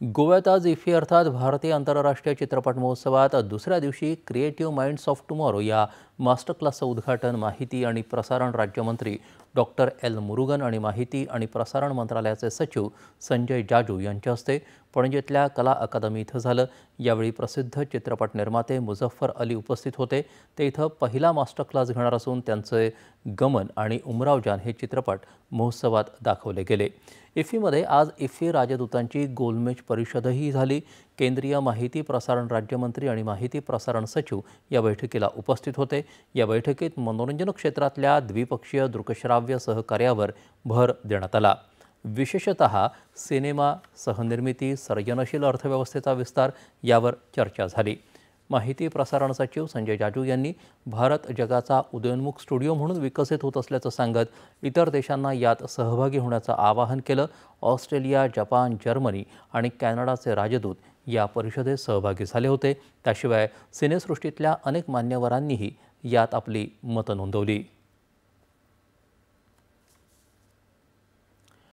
गोव्यात आज इफ्फी अर्थात भारतीय आंतरराष्ट्रीय चित्रपट महोत्सवात दुसऱ्या दिवशी क्रिएटिव्ह माइंड्स ऑफ टुमॉरो या मास्टर क्लासचं उद्घाटन माहिती आणि प्रसारण राज्यमंत्री डॉक्टर एल मुरुगन आणि माहिती आणि प्रसारण मंत्रालयाचे सचिव संजय जाजू यांच्या हस्ते पणजीतल्या कला अकादमी इथं झालं। यावेळी प्रसिद्ध चित्रपट निर्माते मुझफ्फर अली उपस्थित होते। ते इथं पहिला मास्टर क्लास घेणार असून त्यांचे गमन आणि उमराव जान हे चित्रपट महोत्सवात दाखवले गेले। इफ्फीमध्ये आज इफ्फी राजदूतांची गोलमेज परिषदही झाली। केंद्रीय माहिती प्रसारण राज्यमंत्री आणि माहिती प्रसारण सचिव या बैठकीला उपस्थित होते। या बैठकीत मनोरंजन क्षेत्रातल्या द्विपक्षीय दृकश्राव्य सहकार्यावर भर देण्यात आला। विशेषतः सिनेमा, सहनिर्मिती, सर्जनशील अर्थव्यवस्थेचा विस्तार यावर चर्चा झाली। माहिती प्रसारण सचिव संजय जाजू यांनी भारत जगाचा उदयोन्मुख स्टुडिओ म्हणून विकसित होत असल्याचं सांगत इतर देशांना यात सहभागी होण्याचं आवाहन केलं। ऑस्ट्रेलिया, जपान, जर्मनी आणि कॅनडाचे राजदूत या परिषदेत सहभागी झाले होते। त्याशिवाय सिनेसृष्टीतल्या अनेक मान्यवरांनीही यात आपली मतं नोंदवली।